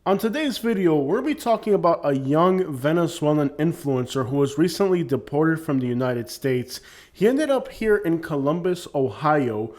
On today's video, we'll be talking about a young Venezuelan influencer who was recently deported from the United States. He ended up here in Columbus, Ohio,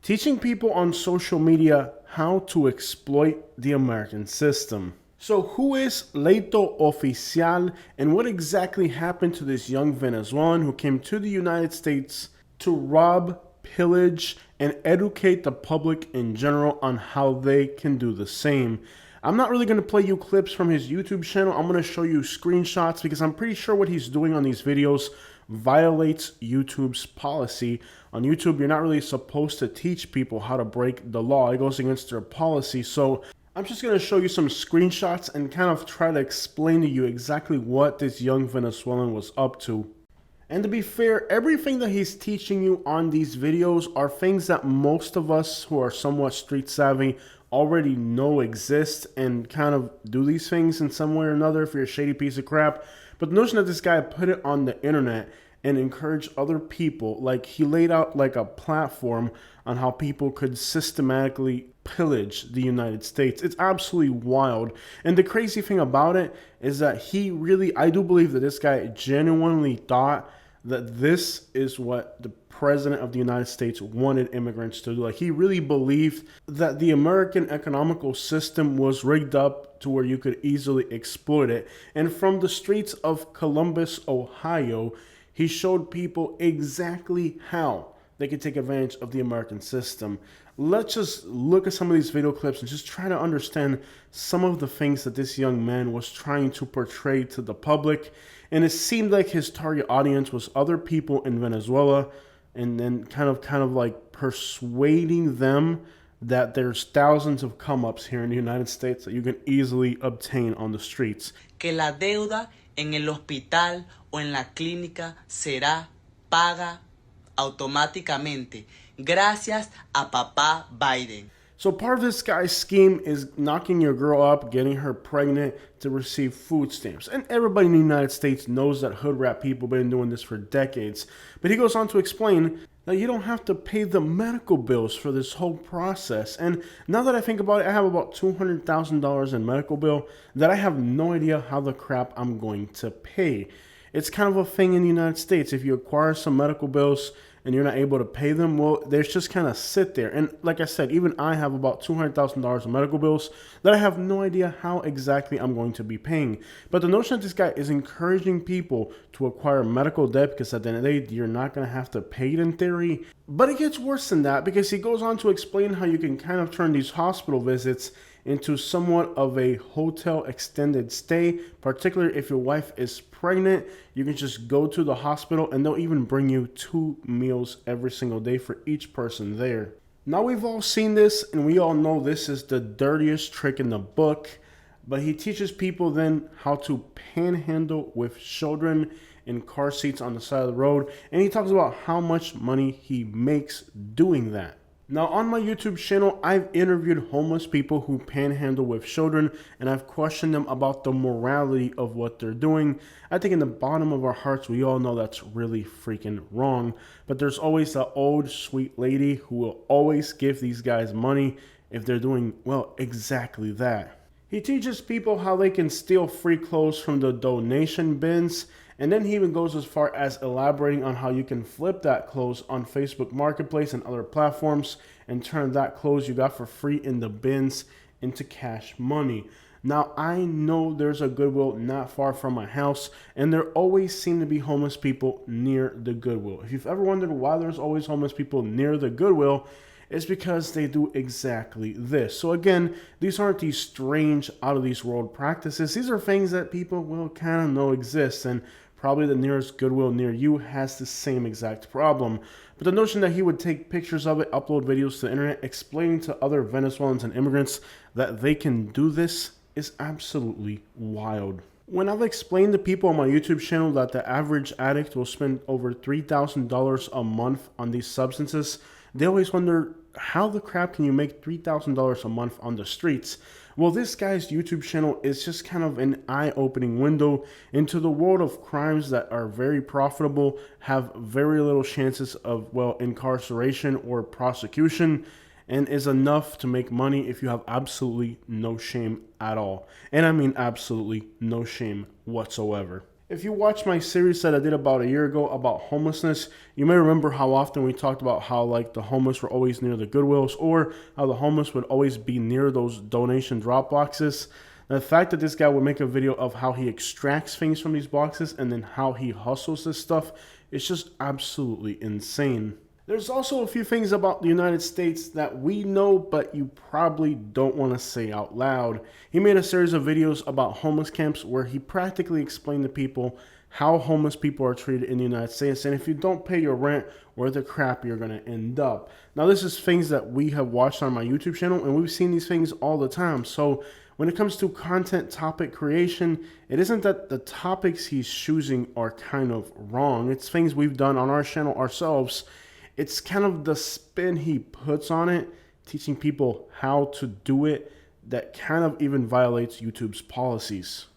teaching people on social media how to exploit the American system. So who is Leito Oficial, and what exactly happened to this young Venezuelan who came to the United States to rob, pillage, and educate the public in general on how they can do the same? I'm not really going to play you clips from his YouTube channel. I'm going to show you screenshots because I'm pretty sure what he's doing on these videos violates YouTube's policy. On YouTube, you're not really supposed to teach people how to break the law. It goes against their policy. So I'm just going to show you some screenshots and kind of try to explain to you exactly what this young Venezuelan was up to. And to be fair, everything that he's teaching you on these videos are things that most of us who are somewhat street savvy already know exist and kind of do these things in some way or another if you're a shady piece of crap. But the notion that this guy put it on the internet and encouraged other people, like he laid out like a platform on how people could systematically pillage the United States. It's absolutely wild. And the crazy thing about it is that I do believe that this guy genuinely thought that this is what the president of the United States wanted immigrants to do. Like, he really believed that the American economical system was rigged up to where you could easily exploit it. And from the streets of Columbus, Ohio, he showed people exactly how they could take advantage of the American system. Let's just look at some of these video clips and just try to understand some of the things that this young man was trying to portray to the public. And it seemed like his target audience was other people in Venezuela, and then kind of like persuading them that there's thousands of come-ups here in the United States that you can easily obtain on the streets. Que la deuda en el hospital o en la clínica será paga automáticamente gracias a papá Biden. So part of this guy's scheme is knocking your girl up, getting her pregnant to receive food stamps. And everybody in the United States knows that hood rat people have been doing this for decades. But he goes on to explain that you don't have to pay the medical bills for this whole process. And now that I think about it, I have about $200,000 in medical bill that I have no idea how the crap I'm going to pay. It's kind of a thing in the United States. If you acquire some medical bills and you're not able to pay them, well, they just kind of sit there. And like I said, even I have about $200,000 in medical bills that I have no idea how exactly I'm going to be paying. But the notion that this guy is encouraging people to acquire medical debt because at the end of the day, you're not going to have to pay it in theory. But it gets worse than that because he goes on to explain how you can kind of turn these hospital visits into somewhat of a hotel extended stay, particularly if your wife is pregnant. You can just go to the hospital and they'll even bring you 2 meals every single day for each person there. Now, we've all seen this and we all know this is the dirtiest trick in the book, but he teaches people then how to panhandle with children in car seats on the side of the road, and he talks about how much money he makes doing that. Now, on my YouTube channel, I've interviewed homeless people who panhandle with children, and I've questioned them about the morality of what they're doing. I think in the bottom of our hearts, we all know that's really freaking wrong. But there's always that old sweet lady who will always give these guys money if they're doing, well, exactly that. He teaches people how they can steal free clothes from the donation bins. And then he even goes as far as elaborating on how you can flip that clothes on Facebook Marketplace and other platforms and turn that clothes you got for free in the bins into cash money. Now, I know there's a Goodwill not far from my house, and there always seem to be homeless people near the Goodwill. If you've ever wondered why there's always homeless people near the Goodwill, it's because they do exactly this. So again, these aren't these strange, out of this world practices. These are things that people will kind of know exist, and probably the nearest Goodwill near you has the same exact problem. But the notion that he would take pictures of it, upload videos to the internet, explaining to other Venezuelans and immigrants that they can do this is absolutely wild. When I've explained to people on my YouTube channel that the average addict will spend over $3,000 a month on these substances, they always wonder, how the crap can you make $3,000 a month on the streets? Well, this guy's YouTube channel is just kind of an eye-opening window into the world of crimes that are very profitable, have very little chances of, well, incarceration or prosecution, and is enough to make money if you have absolutely no shame at all. And I mean absolutely no shame whatsoever. If you watched my series that I did about a year ago about homelessness, you may remember how often we talked about how like the homeless were always near the Goodwills, or how the homeless would always be near those donation drop boxes. The fact that this guy would make a video of how he extracts things from these boxes and then how he hustles this stuff is just absolutely insane. There's also a few things about the United States that we know, but you probably don't want to say out loud. He made a series of videos about homeless camps where he practically explained to people how homeless people are treated in the United States, and if you don't pay your rent, where the crap you're going to end up. Now, this is things that we have watched on my YouTube channel, and we've seen these things all the time. So when it comes to content topic creation, it isn't that the topics he's choosing are kind of wrong. It's things we've done on our channel ourselves. It's kind of the spin he puts on it, teaching people how to do it, that kind of even violates YouTube's policies.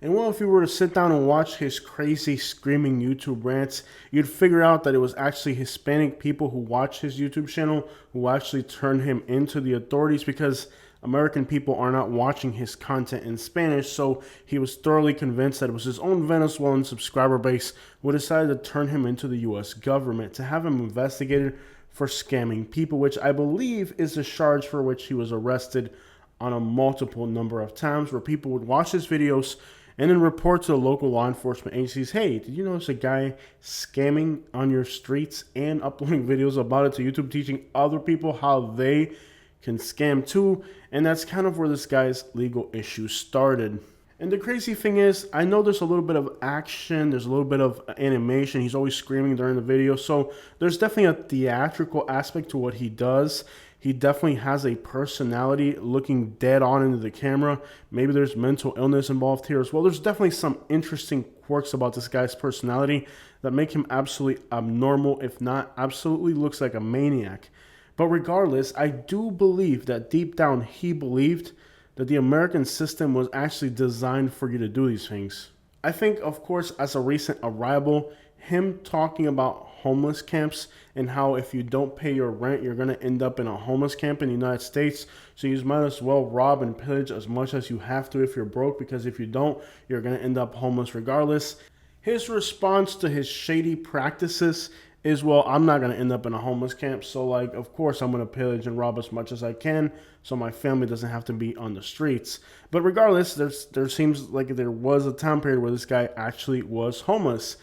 And well, if you were to sit down and watch his crazy screaming YouTube rants, you'd figure out that it was actually Hispanic people who watch his YouTube channel who actually turned him into the authorities, because American people are not watching his content in Spanish. So he was thoroughly convinced that it was his own Venezuelan subscriber base who decided to turn him into the US government to have him investigated for scamming people, which I believe is a charge for which he was arrested on a multiple number of times, where people would watch his videos and then report to the local law enforcement agencies, hey, did you notice a guy scamming on your streets and uploading videos about it to YouTube, teaching other people how they can scam too? And that's kind of where this guy's legal issue started. And the crazy thing is, I know there's a little bit of action, there's a little bit of animation, he's always screaming during the video, so there's definitely a theatrical aspect to what he does. He definitely has a personality, looking dead on into the camera. Maybe there's mental illness involved here as well. There's definitely some interesting quirks about this guy's personality that make him absolutely abnormal, if not absolutely looks like a maniac. But regardless, I do believe that deep down he believed that the American system was actually designed for you to do these things. I think, of course, as a recent arrival, him talking about homeless camps and how if you don't pay your rent, you're going to end up in a homeless camp in the United States. So you might as well rob and pillage as much as you have to if you're broke, because if you don't, you're going to end up homeless regardless. His response to his shady practices is, well, I'm not going to end up in a homeless camp, so like, of course I'm going to pillage and rob as much as I can so my family doesn't have to be on the streets. But regardless, there seems like there was a time period where this guy actually was homeless.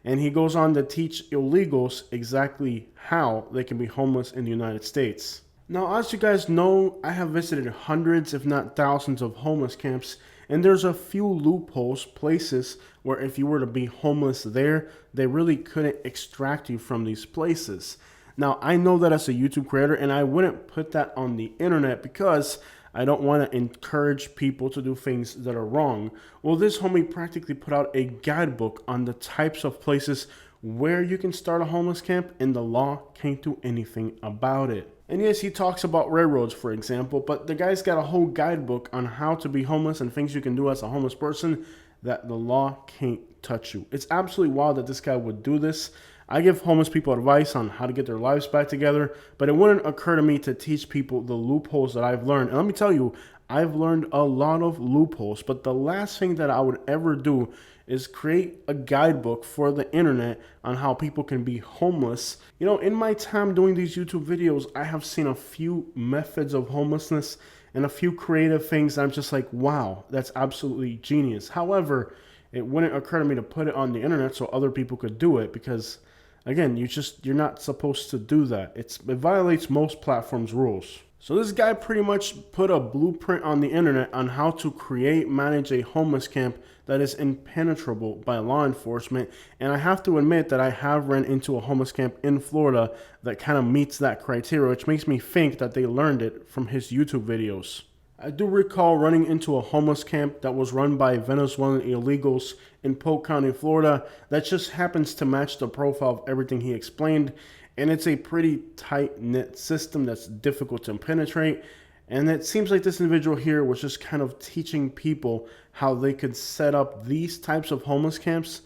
And he goes on to teach illegals exactly how they can be homeless in the United States. Now, as you guys know, I have visited hundreds, if not thousands, of homeless camps, and there's a few loopholes, places where if you were to be homeless there, they really couldn't extract you from these places. Now, I know that as a YouTube creator, and I wouldn't put that on the internet because I don't want to encourage people to do things that are wrong. Well, this homie practically put out a guidebook on the types of places where you can start a homeless camp, and the law can't do anything about it. And yes, he talks about railroads, for example, but the guy's got a whole guidebook on how to be homeless and things you can do as a homeless person that the law can't touch you. It's absolutely wild that this guy would do this. I give homeless people advice on how to get their lives back together, but it wouldn't occur to me to teach people the loopholes that I've learned. And let me tell you, I've learned a lot of loopholes, but the last thing that I would ever do is create a guidebook for the internet on how people can be homeless. You know, in my time doing these YouTube videos, I have seen a few methods of homelessness and a few creative things that I'm just like, wow, that's absolutely genius. However, it wouldn't occur to me to put it on the internet so other people could do it, because again, you're not supposed to do that. It violates most platforms' rules. So this guy pretty much put a blueprint on the internet on how to manage a homeless camp that is impenetrable by law enforcement. And I have to admit that I have ran into a homeless camp in Florida that kind of meets that criteria, which makes me think that they learned it from his YouTube videos. I do recall running into a homeless camp that was run by Venezuelan illegals in Polk County, Florida, that just happens to match the profile of everything he explained. And it's a pretty tight-knit system that's difficult to penetrate. And it seems like this individual here was just kind of teaching people how they could set up these types of homeless camps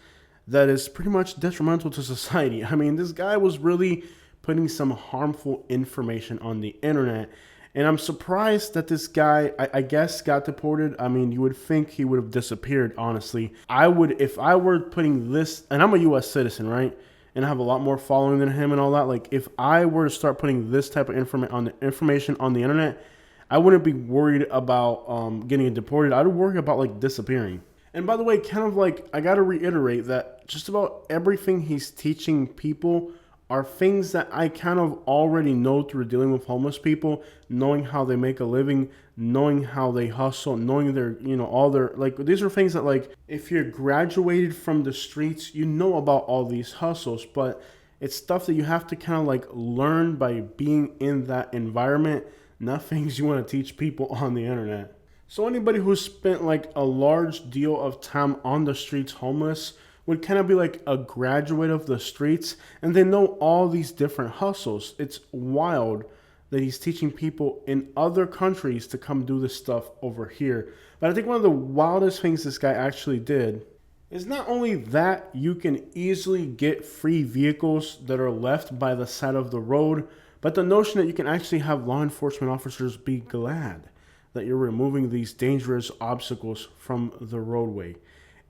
that is pretty much detrimental to society. I mean, this guy was really putting some harmful information on the internet. And I'm surprised that this guy, I guess, got deported. I mean, you would think he would have disappeared, honestly. I would, if I were putting this, and I'm a U.S. citizen, right? And I have a lot more following than him and all that. Like, if I were to start putting this type of information on the internet, I wouldn't be worried about getting deported. I'd worry about, like, disappearing. And by the way, kind of like, I got to reiterate that just about everything he's teaching people are things that I kind of already know through dealing with homeless people, knowing how they make a living, knowing how they hustle, knowing their, all their, like, these are things that, like, if you're graduated from the streets, you know about all these hustles, but it's stuff that you have to kind of like learn by being in that environment, not things you want to teach people on the internet. So anybody who spent like a large deal of time on the streets homeless would kind of be like a graduate of the streets, and they know all these different hustles. It's wild that he's teaching people in other countries to come do this stuff over here. But I think one of the wildest things this guy actually did is not only that you can easily get free vehicles that are left by the side of the road, but the notion that you can actually have law enforcement officers be glad that you're removing these dangerous obstacles from the roadway.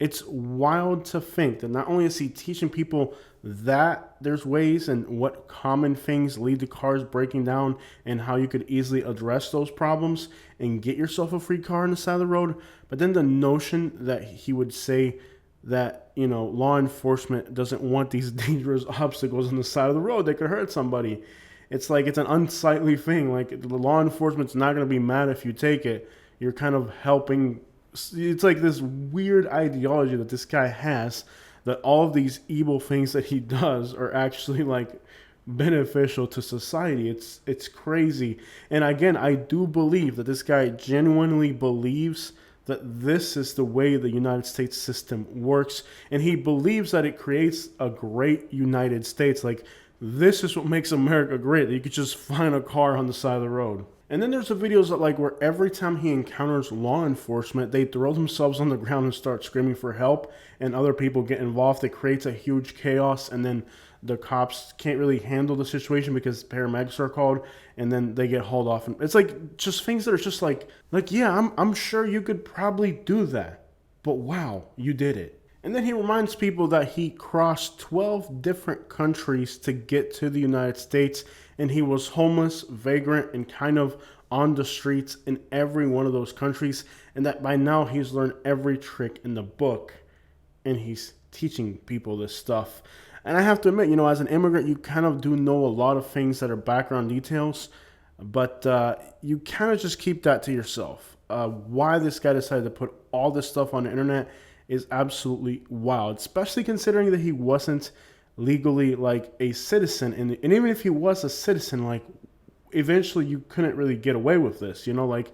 It's wild to think that not only is he teaching people that there's ways and what common things lead to cars breaking down and how you could easily address those problems and get yourself a free car on the side of the road, but then the notion that he would say that, law enforcement doesn't want these dangerous obstacles on the side of the road that could hurt somebody. It's like it's an unsightly thing. Like, the law enforcement's not going to be mad if you take it. You're kind of helping. It's like this weird ideology that this guy has, that all of these evil things that he does are actually like beneficial to society. It's crazy. And again, I do believe that this guy genuinely believes that this is the way the United States system works, and he believes that it creates a great United States. Like, this is what makes America great, that you could just find a car on the side of the road. And then there's the videos that, like, where every time he encounters law enforcement, they throw themselves on the ground and start screaming for help, and other people get involved. It creates a huge chaos, and then the cops can't really handle the situation because paramedics are called, and then they get hauled off. And it's like just things that are just like yeah, I'm sure you could probably do that, but wow, you did it. And then he reminds people that he crossed 12 different countries to get to the United States, and he was homeless, vagrant, and kind of on the streets in every one of those countries, and that by now he's learned every trick in the book, and he's teaching people this stuff. And I have to admit, as an immigrant, you kind of do know a lot of things that are background details, but you kind of just keep that to yourself. Why this guy decided to put all this stuff on the internet is absolutely wild, especially considering that he wasn't legally like a citizen. And even if he was a citizen, like, eventually you couldn't really get away with this, like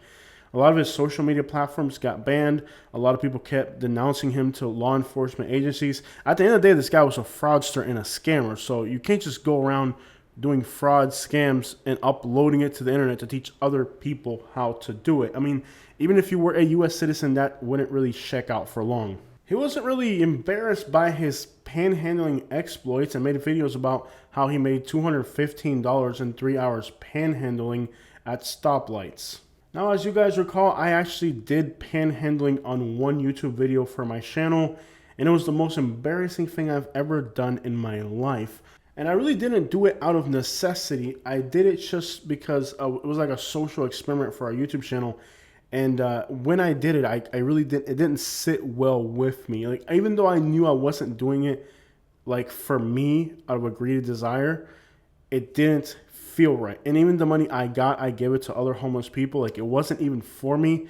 a lot of his social media platforms got banned. A lot of people kept denouncing him to law enforcement agencies. At the end of the day, this guy was a fraudster and a scammer. So you can't just go around doing fraud scams and uploading it to the internet to teach other people how to do it. I mean, even if you were a U.S. citizen, that wouldn't really check out for long. He wasn't really embarrassed by his panhandling exploits and made videos about how he made $215 in 3 hours panhandling at stoplights. Now, as you guys recall, I actually did panhandling on one YouTube video for my channel, and it was the most embarrassing thing I've ever done in my life. And I really didn't do it out of necessity. I did it just because it was like a social experiment for our YouTube channel. And when I did it, I really didn't. It didn't sit well with me. Like, even though I knew I wasn't doing it like for me out of a greedy desire, it didn't feel right. And even the money I got, I gave it to other homeless people. Like, it wasn't even for me.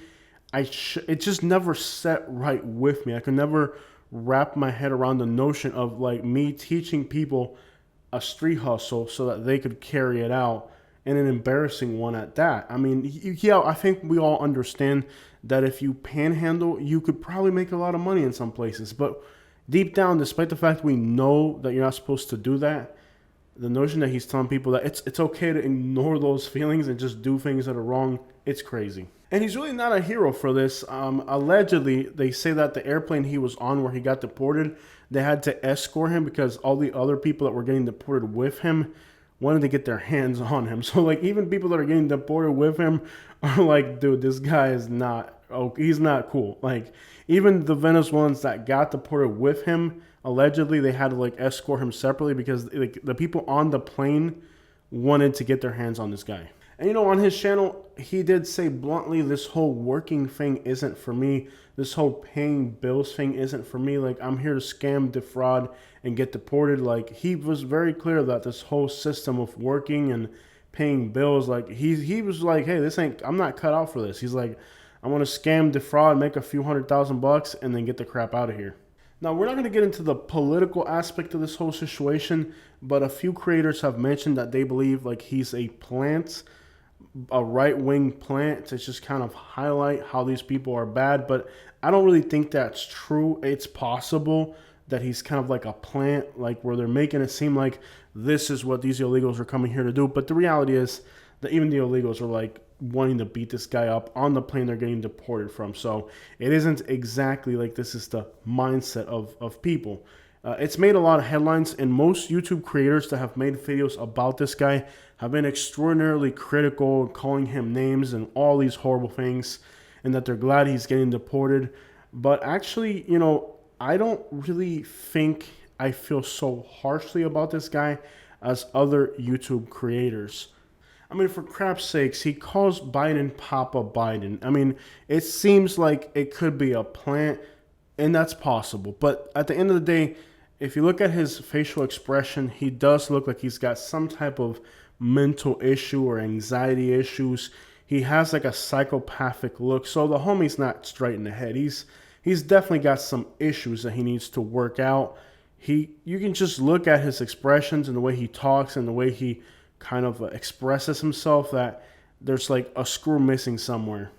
It just never set right with me. I could never wrap my head around the notion of like me teaching people a street hustle so that they could carry it out, and an embarrassing one at that. I mean, yeah, I think we all understand that if you panhandle, you could probably make a lot of money in some places. But deep down, despite the fact we know that you're not supposed to do that, the notion that he's telling people that it's okay to ignore those feelings and just do things that are wrong, it's crazy. And he's really not a hero for this. Allegedly, they say that the airplane he was on where he got deported, they had to escort him because all the other people that were getting deported with him wanted to get their hands on him. So like even people that are getting deported with him are like, dude, this guy is not, oh, he's not cool. Like even the Venezuelans that got deported with him, allegedly they had to like escort him separately because like the people on the plane wanted to get their hands on this guy. And you know, on his channel, he did say bluntly, this whole working thing isn't for me. This whole paying bills thing isn't for me. Like, I'm here to scam, defraud, and get deported. Like, he was very clear that this whole system of working and paying bills, like, he was like, hey, this ain't, I'm not cut out for this. He's like, I want to scam, defraud, make a few $100,000, and then get the crap out of here. Now, we're not going to get into the political aspect of this whole situation, but a few creators have mentioned that they believe like he's a plant, a right-wing plant, to just kind of highlight how these people are bad. But I don't really think that's true. It's possible that he's kind of like a plant, like where they're making it seem like this is what these illegals are coming here to do. But the reality is that even the illegals are like wanting to beat this guy up on the plane they're getting deported from. So it isn't exactly like this is the mindset of people. It's made a lot of headlines, and most YouTube creators that have made videos about this guy have been extraordinarily critical, calling him names and all these horrible things, and that they're glad he's getting deported. But actually, you know, I don't really think I feel so harshly about this guy as other YouTube creators. I mean, for crap's sakes, he calls Biden Papa Biden. I mean, it seems like it could be a plant, and that's possible. But at the end of the day, if you look at his facial expression, he does look like he's got some type of mental issue or anxiety issues. He has like a psychopathic look. So the homie's not straight in the head. He's definitely got some issues that he needs to work out. You can just look at his expressions and the way he talks and the way he kind of expresses himself that there's like a screw missing somewhere.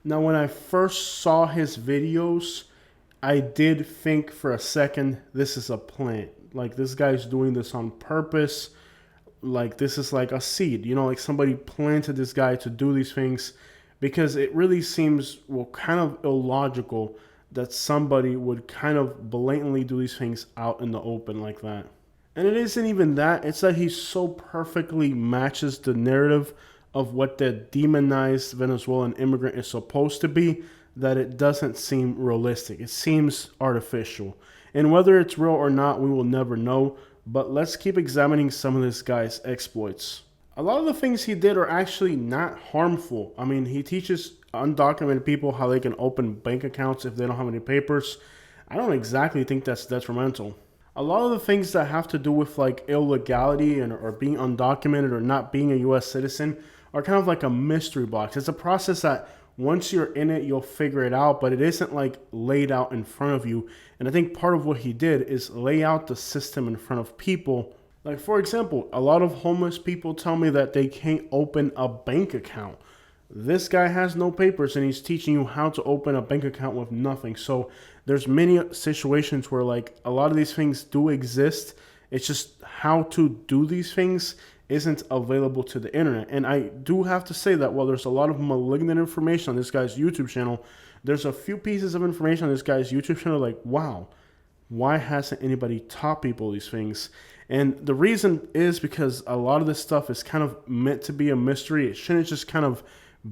Now, when I first saw his videos, I did think for a second, this is a plant. Like, this guy's doing this on purpose. Like, this is like a seed. You know, like somebody planted this guy to do these things, because it really seems, well, kind of illogical that somebody would kind of blatantly do these things out in the open like that. And it isn't even that. It's that he so perfectly matches the narrative of what the demonized Venezuelan immigrant is supposed to be, that it doesn't seem realistic. It seems artificial. And whether it's real or not, we will never know. But let's keep examining some of this guy's exploits. A lot of the things he did are actually not harmful. I mean, he teaches undocumented people how they can open bank accounts if they don't have any papers. I don't exactly think that's detrimental. A lot of the things that have to do with like illegality or being undocumented or not being a U.S. citizen are kind of like a mystery box. It's a process that once you're in it, you'll figure it out, but it isn't like laid out in front of you. And I think part of what he did is lay out the system in front of people. Like, for example, a lot of homeless people tell me that they can't open a bank account. This guy has no papers, and he's teaching you how to open a bank account with nothing. So there's many situations where like a lot of these things do exist. It's just how to do these things isn't available to the internet. And I do have to say that while there's a lot of malignant information on this guy's YouTube channel, there's a few pieces of information on this guy's YouTube channel like, wow, why hasn't anybody taught people these things? And the reason is because a lot of this stuff is kind of meant to be a mystery. It shouldn't just kind of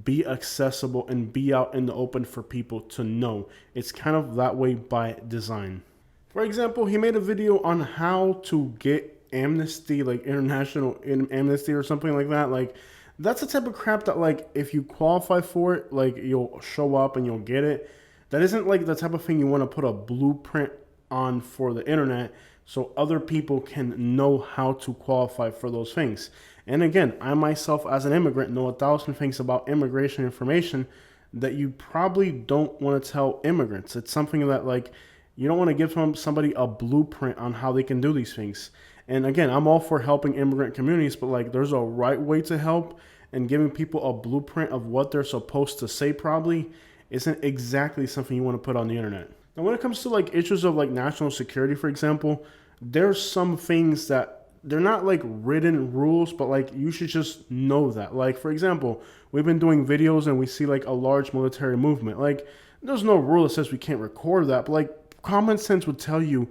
be accessible and be out in the open for people to know. It's kind of that way by design. For example, he made a video on how to get amnesty, like international amnesty or something like that. Like, that's the type of crap that like if you qualify for it, like you'll show up and you'll get it. That isn't like the type of thing you want to put a blueprint on for the internet so other people can know how to qualify for those things. And again, I myself as an immigrant know 1,000 things about immigration information that you probably don't want to tell immigrants. It's something that like you don't want to give somebody a blueprint on how they can do these things. And again, I'm all for helping immigrant communities, but like there's a right way to help, and giving people a blueprint of what they're supposed to say probably isn't exactly something you want to put on the internet. Now, when it comes to like issues of like national security, for example, there's some things that they're not like written rules, but like you should just know that. Like, for example, we've been doing videos and we see like a large military movement. Like, there's no rule that says we can't record that, but like common sense would tell you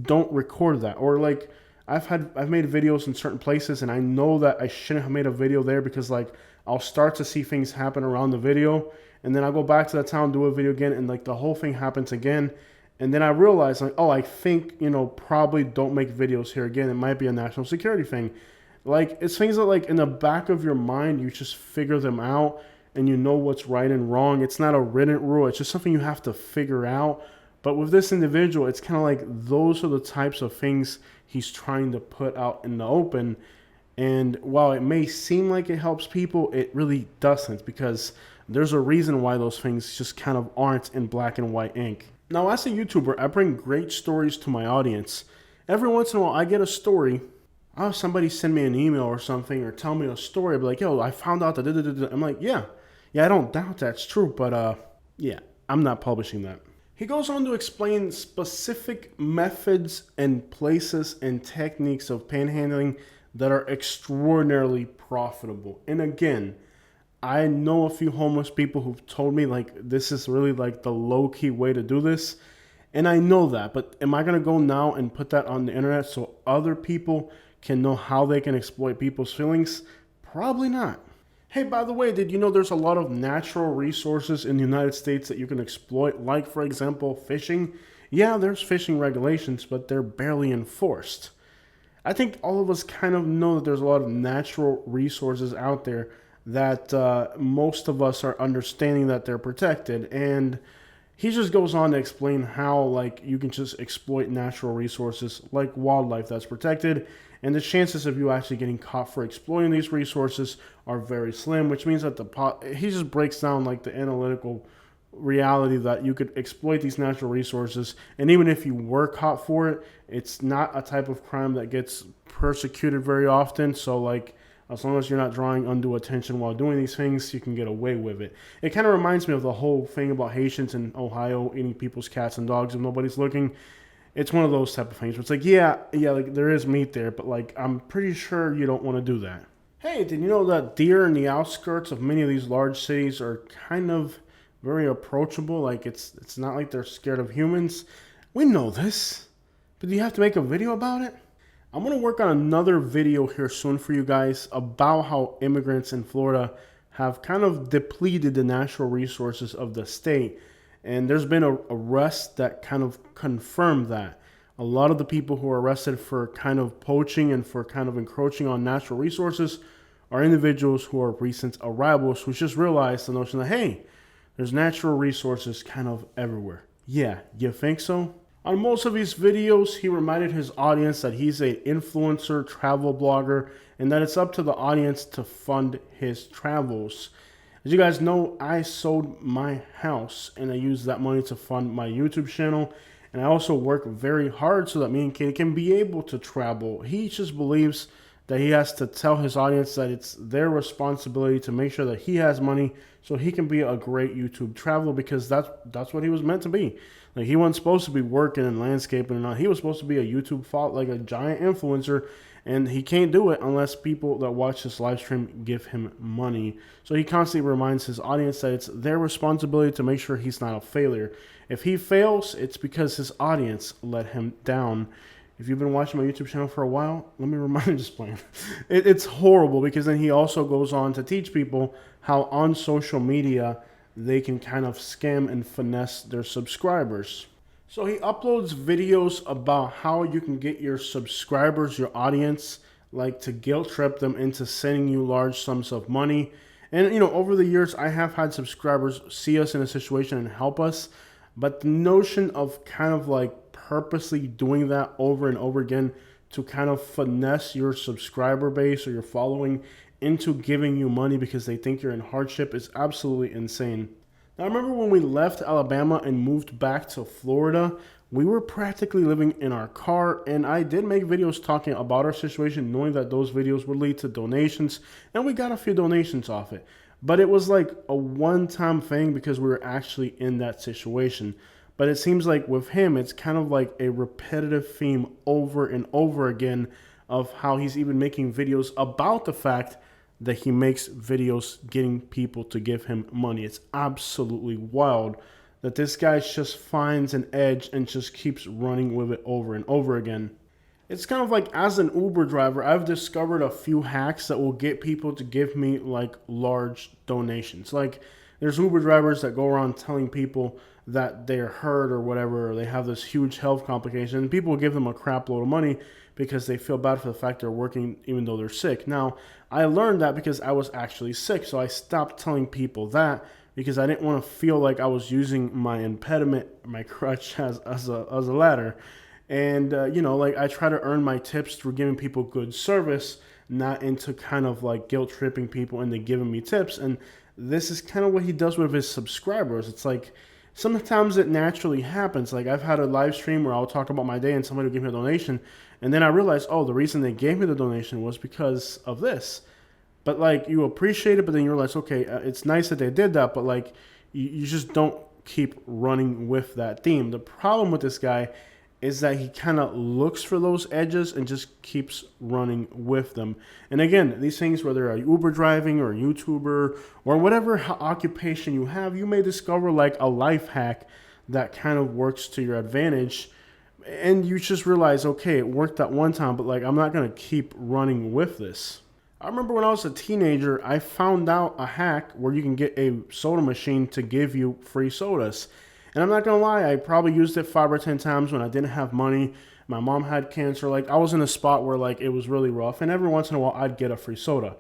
don't record that. Or like, I've made videos in certain places, and I know that I shouldn't have made a video there because like I'll start to see things happen around the video, and then I'll go back to the town, do a video again, and like the whole thing happens again. And then I realize like, oh, I think, probably don't make videos here again. It might be a national security thing. Like, it's things that like in the back of your mind, you just figure them out and you know what's right and wrong. It's not a written rule. It's just something you have to figure out. But with this individual, it's kind of like those are the types of things he's trying to put out in the open. And while it may seem like it helps people, it really doesn't, because there's a reason why those things just kind of aren't in black and white ink. Now, as a YouTuber, I bring great stories to my audience. Every once in a while, I get a story. I'll have somebody send me an email or something or tell me a story. I'll be like, yo, I found out that I'm like, yeah, I don't doubt that's true, but yeah, I'm not publishing that. He goes on to explain specific methods and places and techniques of panhandling that are extraordinarily profitable. And again, I know a few homeless people who've told me like this is really like the low-key way to do this. And I know that, but am I going to go now and put that on the internet so other people can know how they can exploit people's feelings? Probably not. Hey, by the way, did you know there's a lot of natural resources in the United States that you can exploit? Like, for example, fishing. Yeah, there's fishing regulations, but they're barely enforced. I think all of us kind of know that there's a lot of natural resources out there that most of us are understanding that they're protected. And he just goes on to explain how like you can just exploit natural resources like wildlife that's protected, and the chances of you actually getting caught for exploiting these resources are very slim, which means that he just breaks down like the analytical reality that you could exploit these natural resources, and even if you were caught for it, it's not a type of crime that gets persecuted very often. So like, as long as you're not drawing undue attention while doing these things, you can get away with it. It kind of reminds me of the whole thing about Haitians in Ohio eating people's cats and dogs if nobody's looking. It's one of those type of things where it's like, yeah, like there is meat there, but like I'm pretty sure you don't want to do that. Hey, did you know that deer in the outskirts of many of these large cities are kind of very approachable? Like it's not like they're scared of humans. We know this, but do you have to make a video about it? I'm going to work on another video here soon for you guys about how immigrants in Florida have kind of depleted the natural resources of the state. And there's been arrests that kind of confirm that. A lot of the people who are arrested for kind of poaching and for kind of encroaching on natural resources are individuals who are recent arrivals who just realized the notion that, hey, there's natural resources kind of everywhere. Yeah, you think so? On most of his videos, he reminded his audience that he's an influencer travel blogger and that it's up to the audience to fund his travels. As you guys know, I sold my house and I used that money to fund my YouTube channel. And I also work very hard so that me and Katie can be able to travel. He just believes that he has to tell his audience that it's their responsibility to make sure that he has money so he can be a great YouTube traveler, because that's what he was meant to be. Like, he wasn't supposed to be working in landscaping or not. He was supposed to be a YouTube like a giant influencer, and he can't do it unless people that watch this live stream give him money. So he constantly reminds his audience that it's their responsibility to make sure he's not a failure. If he fails, it's because his audience let him down. If you've been watching my YouTube channel for a while, let me remind you, just playing. It's horrible, because then he also goes on to teach people how on social media they can kind of scam and finesse their subscribers. So he uploads videos about how you can get your subscribers, your audience, like to guilt trip them into sending you large sums of money. And, over the years, I have had subscribers see us in a situation and help us. But the notion of kind of like purposely doing that over and over again to kind of finesse your subscriber base or your following into giving you money because they think you're in hardship is absolutely insane. Now, I remember when we left Alabama and moved back to Florida, we were practically living in our car, and I did make videos talking about our situation, knowing that those videos would lead to donations, and we got a few donations off it. But it was like a one-time thing because we were actually in that situation. But it seems like with him, it's kind of like a repetitive theme over and over again of how he's even making videos about the fact that he makes videos getting people to give him money. It's absolutely wild that this guy just finds an edge and just keeps running with it over and over again. It's kind of like, as an Uber driver, I've discovered a few hacks that will get people to give me like large donations. Like, there's Uber drivers that go around telling people that they're hurt or whatever, or they have this huge health complication, and people will give them a crap load of money because they feel bad for the fact they're working even though they're sick. Now, I learned that because I was actually sick, so I stopped telling people that because I didn't want to feel like I was using my impediment, my crutch, as a ladder. And, like, I try to earn my tips through giving people good service, not into kind of like guilt tripping people into giving me tips. And this is kind of what he does with his subscribers. It's like, sometimes it naturally happens. Like, I've had a live stream where I'll talk about my day and somebody will give me a donation. And then I realized, oh, the reason they gave me the donation was because of this. But like, you appreciate it, but then you realize, okay, it's nice that they did that, but like, you just don't keep running with that theme. The problem with this guy is that he kind of looks for those edges and just keeps running with them. And again, these things, whether you're Uber driving or a YouTuber or whatever occupation you have, you may discover like a life hack that kind of works to your advantage. And you just realize, okay, it worked that one time, but like, I'm not going to keep running with this. I remember when I was a teenager, I found out a hack where you can get a soda machine to give you free sodas. And I'm not going to lie, I probably used it 5 or 10 times when I didn't have money. My mom had cancer. Like, I was in a spot where like it was really rough. And every once in a while, I'd get a free soda.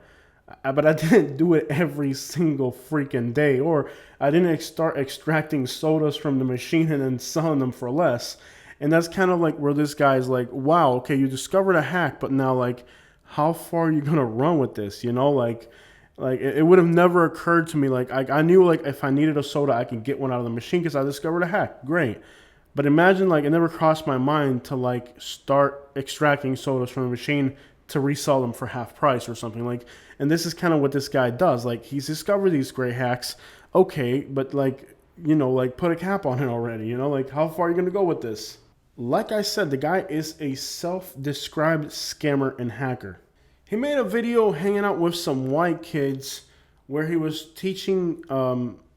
But I didn't do it every single freaking day. Or I didn't start extracting sodas from the machine and then selling them for less. And that's kind of like where this guy's like, wow, okay, you discovered a hack, but now like, how far are you going to run with this? Like it would have never occurred to me. Like, I knew like if I needed a soda, I could get one out of the machine because I discovered a hack. Great. But imagine, like, it never crossed my mind to like start extracting sodas from the machine to resell them for half price or something. Like, and this is kind of what this guy does. Like, he's discovered these great hacks. Okay, but like, like, put a cap on it already. Like, how far are you going to go with this? Like I said, the guy is a self-described scammer and hacker. He made a video hanging out with some white kids where he was teaching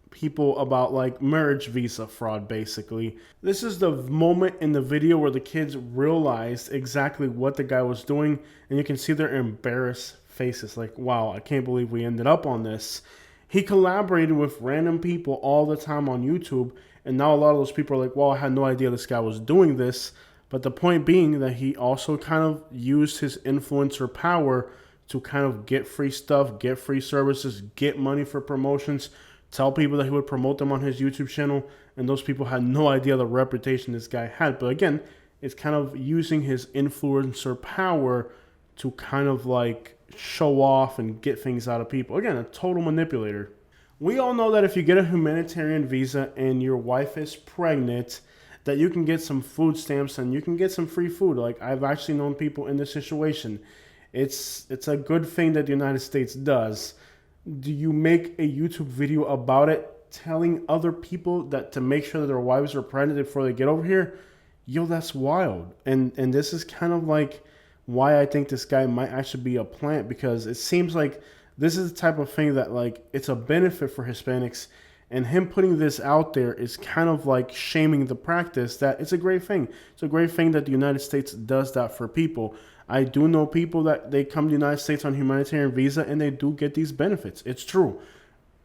people about like marriage visa fraud, basically. This is the moment in the video where the kids realized exactly what the guy was doing, and you can see their embarrassed faces like, wow, I can't believe we ended up on this. He collaborated with random people all the time on YouTube, and now a lot of those people are like, well, I had no idea this guy was doing this. But the point being that he also kind of used his influencer power to kind of get free stuff, get free services, get money for promotions, tell people that he would promote them on his YouTube channel, and those people had no idea the reputation this guy had. But again, it's kind of using his influencer power to kind of like show off and get things out of people. Again, a total manipulator. We all know that if you get a humanitarian visa and your wife is pregnant, that you can get some food stamps and you can get some free food. Like, I've actually known people in this situation. It's a good thing that the United States does. Do you make a YouTube video about it, telling other people that to make sure that their wives are pregnant before they get over here? Yo, that's wild. And this is kind of like why I think this guy might actually be a plant, because it seems like this is the type of thing that like it's a benefit for Hispanics. And him putting this out there is kind of like shaming the practice that it's a great thing. It's a great thing that the United States does that for people. I do know people that they come to the United States on humanitarian visa and they do get these benefits. It's true.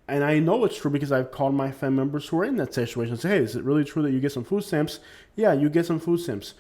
And I know it's true because I've called my family members who are in that situation and say, hey, is it really true that you get some food stamps? Yeah, you get some food stamps.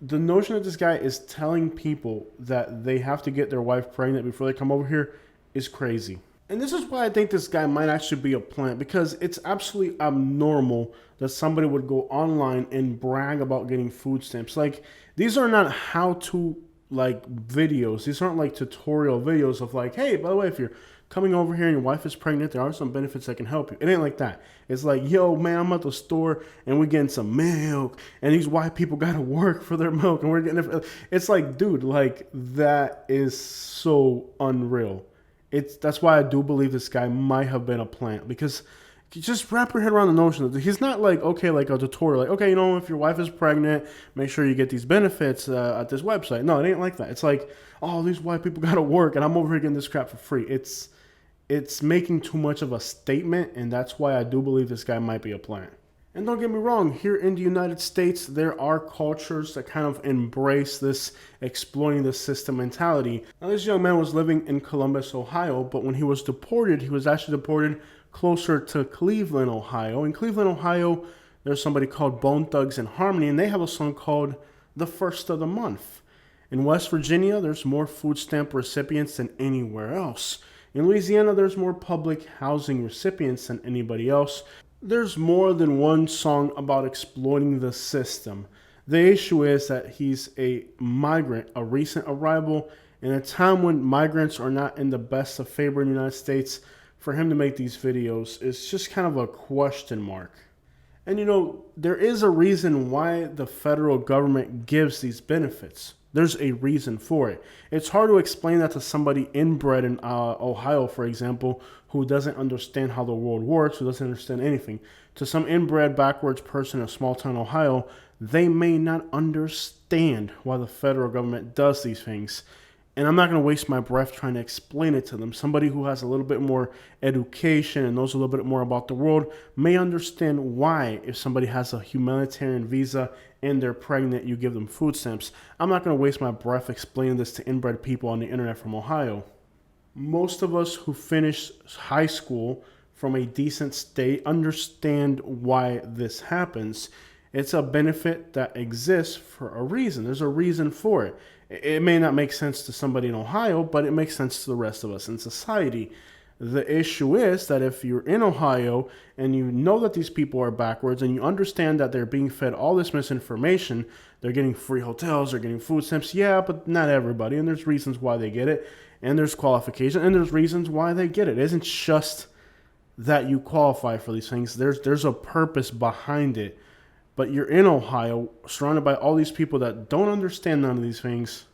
The notion that this guy is telling people that they have to get their wife pregnant before they come over here is crazy. And this is why I think this guy might actually be a plant, because it's absolutely abnormal that somebody would go online and brag about getting food stamps. Like, these are not how-to like videos. These aren't like tutorial videos of like, hey, by the way, if you're coming over here and your wife is pregnant, there are some benefits that can help you. It ain't like that. It's like, yo, man, I'm at the store and we're getting some milk and these white people got to work for their milk and we're getting it. It's like, dude, like, that is so unreal. That's why I do believe this guy might have been a plant, because you just wrap your head around the notion that he's not like, okay, like a tutorial, like, okay, if your wife is pregnant, make sure you get these benefits at this website. No, it ain't like that. It's like, oh, these white people got to work and I'm over here getting this crap for free. It's making too much of a statement, and that's why I do believe this guy might be a plant. And don't get me wrong, here in the United States, there are cultures that kind of embrace this exploiting the system mentality. Now, this young man was living in Columbus, Ohio, but when he was deported, he was actually deported closer to Cleveland, Ohio. In Cleveland, Ohio, there's somebody called Bone Thugs and Harmony, and they have a song called The First of the Month. In West Virginia, there's more food stamp recipients than anywhere else. In Louisiana, there's more public housing recipients than anybody else. There's more than one song about exploiting the system. The issue is that he's a migrant, a recent arrival, in a time when migrants are not in the best of favor in the United States. For him to make these videos is just kind of a question mark. And there is a reason why the federal government gives these benefits. There's a reason for it. It's hard to explain that to somebody inbred in Ohio, for example, who doesn't understand how the world works, who doesn't understand anything. To some inbred, backwards person in a small town Ohio, they may not understand why the federal government does these things. And I'm not going to waste my breath trying to explain it to them. Somebody who has a little bit more education and knows a little bit more about the world may understand why, if somebody has a humanitarian visa and they're pregnant, you give them food stamps. I'm not going to waste my breath explaining this to inbred people on the internet from Ohio. Most of us who finish high school from a decent state understand why this happens. It's a benefit that exists for a reason. There's a reason for it. It may not make sense to somebody in Ohio, but it makes sense to the rest of us in society. The issue is that if you're in Ohio and you know that these people are backwards and you understand that they're being fed all this misinformation, they're getting free hotels, they're getting food stamps, yeah, but not everybody, and there's reasons why they get it, and there's qualifications, and there's reasons why they get it. It isn't just that you qualify for these things. There's a purpose behind it. But you're in Ohio, surrounded by all these people that don't understand none of these things.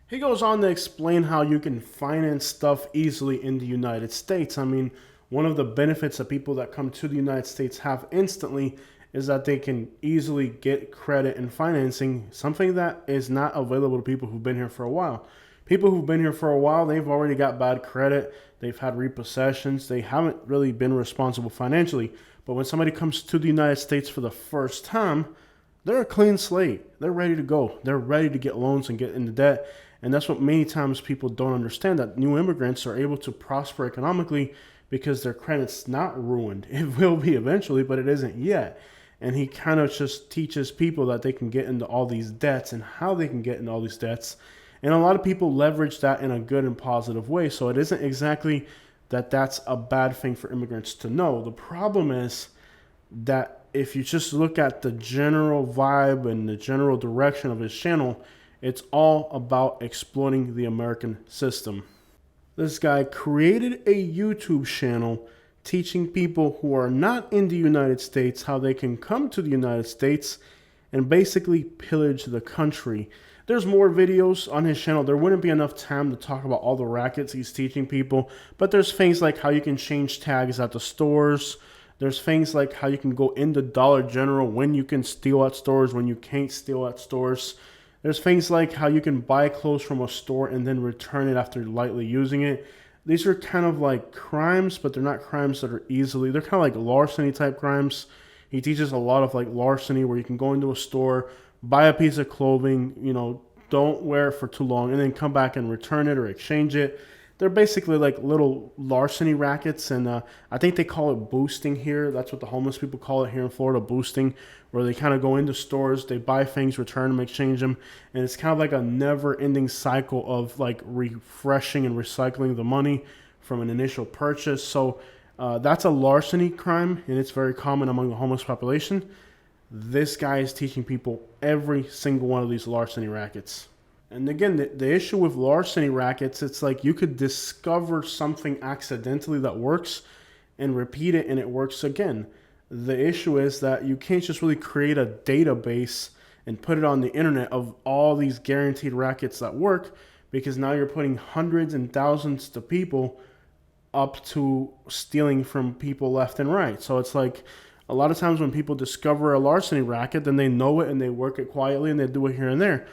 He goes on to explain how you can finance stuff easily in the United States. I mean, one of the benefits that people that come to the United States have instantly is that they can easily get credit and financing, something that is not available to people who've been here for a while. People who've been here for a while, they've already got bad credit, they've had repossessions, they haven't really been responsible financially. But when somebody comes to the United States for the first time, they're a clean slate. They're ready to go. They're ready to get loans and get into debt. And that's what many times people don't understand, that new immigrants are able to prosper economically because their credit's not ruined. It will be eventually, but it isn't yet. And he kind of just teaches people that they can get into all these debts and how they can get into all these debts. And a lot of people leverage that in a good and positive way. So it isn't exactly that that's a bad thing for immigrants to know. The problem is that if you just look at the general vibe and the general direction of his channel, it's all about exploiting the American system. This guy created a YouTube channel teaching people who are not in the United States how they can come to the United States and basically pillage the country. There's more videos on his channel. There wouldn't be enough time to talk about all the rackets he's teaching people, but there's things like how you can change tags at the stores. There's things like how you can go into Dollar General, when you can steal at stores, when you can't steal at stores. There's things like how you can buy clothes from a store and then return it after lightly using it. These are kind of like crimes, but they're not crimes that are easily, they're kind of like larceny type crimes. He teaches a lot of like larceny where you can go into a store, buy a piece of clothing, don't wear it for too long, and then come back and return it or exchange it. They're basically like little larceny rackets, and I think they call it boosting here. That's what the homeless people call it here in Florida, boosting, where they kind of go into stores, they buy things, return them, exchange them, and it's kind of like a never-ending cycle of like refreshing and recycling the money from an initial purchase. So that's a larceny crime, and it's very common among the homeless population. This guy is teaching people every single one of these larceny rackets. And again, the issue with larceny rackets, it's like you could discover something accidentally that works and repeat it and it works again. The issue is that you can't just really create a database and put it on the internet of all these guaranteed rackets that work, because now you're putting hundreds and thousands of people up to stealing from people left and right. So it's like a lot of times when people discover a larceny racket, then they know it and they work it quietly and they do it here and there.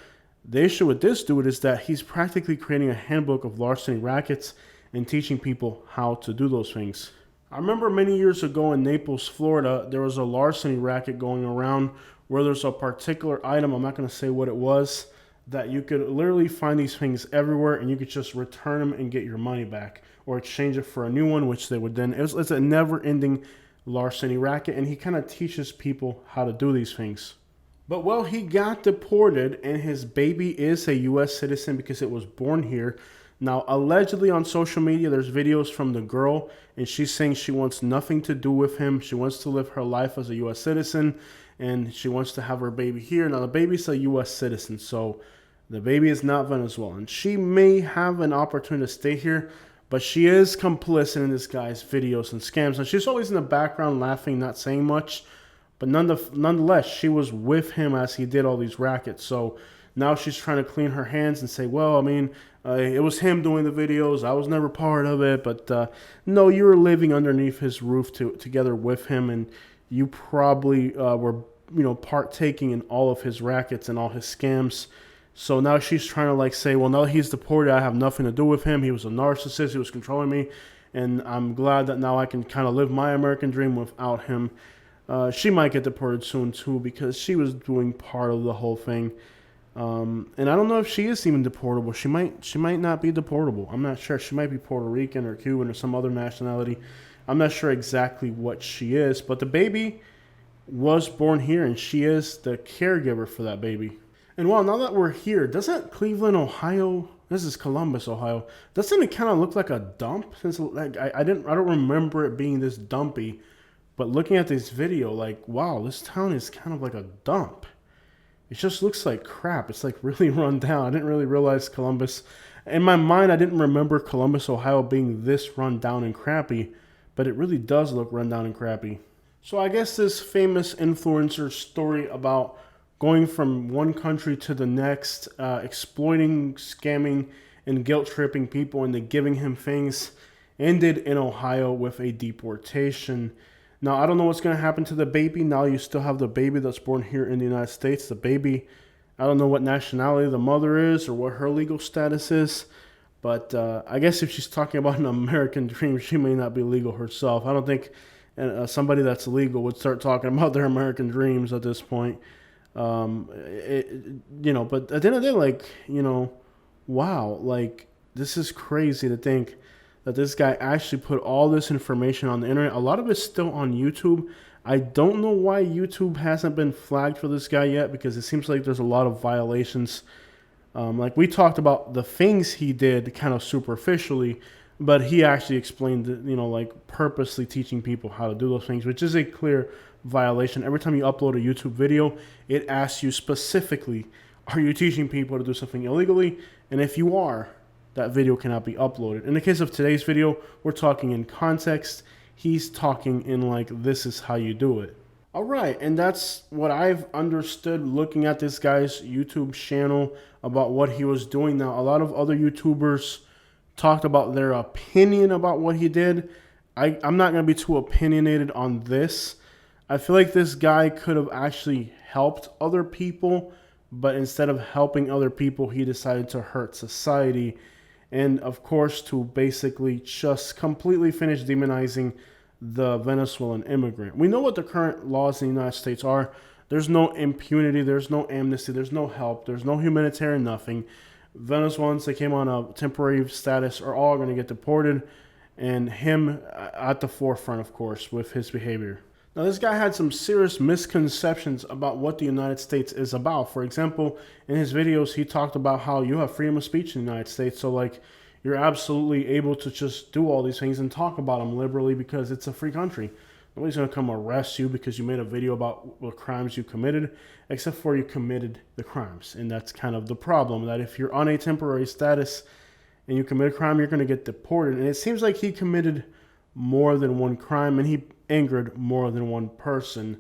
The issue with this dude is that he's practically creating a handbook of larceny rackets and teaching people how to do those things. I remember many years ago in Naples, Florida, there was a larceny racket going around where there's a particular item, I'm not going to say what it was, that you could literally find these things everywhere and you could just return them and get your money back or exchange it for a new one, which they would then, it's a never ending larceny racket. And he kind of teaches people how to do these things. But well, he got deported and his baby is a U.S. citizen because it was born here. Now, allegedly on social media, there's videos from the girl and she's saying she wants nothing to do with him. She wants to live her life as a U.S. citizen and she wants to have her baby here. Now, the baby's a U.S. citizen, so the baby is not Venezuelan. She may have an opportunity to stay here, but she is complicit in this guy's videos and scams. And she's always in the background laughing, not saying much. But nonetheless, she was with him as he did all these rackets. So now she's trying to clean her hands and say, well, I mean, it was him doing the videos. I was never part of it. But no, you were living underneath his roof together with him. And you probably were, partaking in all of his rackets and all his scams. So now she's trying to like say, well, now he's deported. I have nothing to do with him. He was a narcissist. He was controlling me. And I'm glad that now I can kind of live my American dream without him. She might get deported soon too because she was doing part of the whole thing. And I don't know if she is even deportable. She might not be deportable. I'm not sure. She might be Puerto Rican or Cuban or some other nationality. I'm not sure exactly what she is. But the baby was born here and she is the caregiver for that baby. And well, now that we're here, doesn't Cleveland, Ohio, this is Columbus, Ohio, doesn't it kind of look like a dump? Since like I don't remember it being this dumpy, but looking at this video, like wow, this town is kind of like a dump. It just looks like crap. It's like really run down. I didn't really realize Columbus. In my mind, I didn't remember Columbus, Ohio being this run down and crappy, but it really does look run down and crappy. So I guess this famous influencer story about going from one country to the next, exploiting, scamming, and guilt-tripping people into giving him things, ended in Ohio with a deportation. Now, I don't know what's going to happen to the baby. Now you still have the baby that's born here in the United States. The baby, I don't know what nationality the mother is or what her legal status is. But I guess if she's talking about an American dream, she may not be legal herself. I don't think somebody that's legal would start talking about their American dreams at this point. But at the end of the day, wow, like this is crazy to think that this guy actually put all this information on the internet. A lot of it's still on YouTube. I don't know why YouTube hasn't been flagged for this guy yet because it seems like there's a lot of violations. Like we talked about the things he did kind of superficially, but he actually explained, like purposely teaching people how to do those things, which is a clear violation. Every time you upload a YouTube video, it asks you specifically, are you teaching people to do something illegally? And if you are, that video cannot be uploaded. In the case of today's video, we're talking in context. He's talking in like, this is how you do it. All right, and that's what I've understood looking at this guy's YouTube channel about what he was doing. Now, a lot of other YouTubers talked about their opinion about what he did. I'm not going to be too opinionated on this. I feel like this guy could have actually helped other people, but instead of helping other people, he decided to hurt society. And of course, to basically just completely finish demonizing the Venezuelan immigrant. We know what the current laws in the United States are. There's no impunity, there's no amnesty, there's no help, there's no humanitarian nothing. Venezuelans that came on a temporary status are all going to get deported, and him at the forefront, of course, with his behavior. Now, this guy had some serious misconceptions about what the United States is about. For example, in his videos, he talked about how you have freedom of speech in the United States. So, like, you're absolutely able to just do all these things and talk about them liberally because it's a free country. Nobody's going to come arrest you because you made a video about what crimes you committed, except for you committed the crimes. And that's kind of the problem, that if you're on a temporary status and you commit a crime, you're going to get deported. And it seems like he committed more than one crime and he angered more than one person.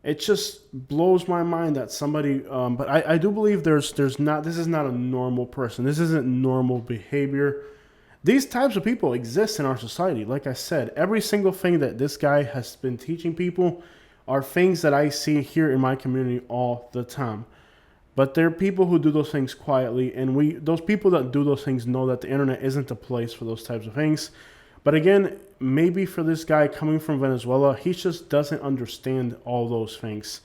It just blows my mind that somebody, but I do believe this is not a normal person. This isn't normal behavior. These types of people exist in our society. Like I said, every single thing that this guy has been teaching people are things that I see here in my community all the time. But there are people who do those things quietly, and those people that do those things know that the internet isn't the place for those types of things. But again, maybe for this guy coming from Venezuela, he just doesn't understand all those things.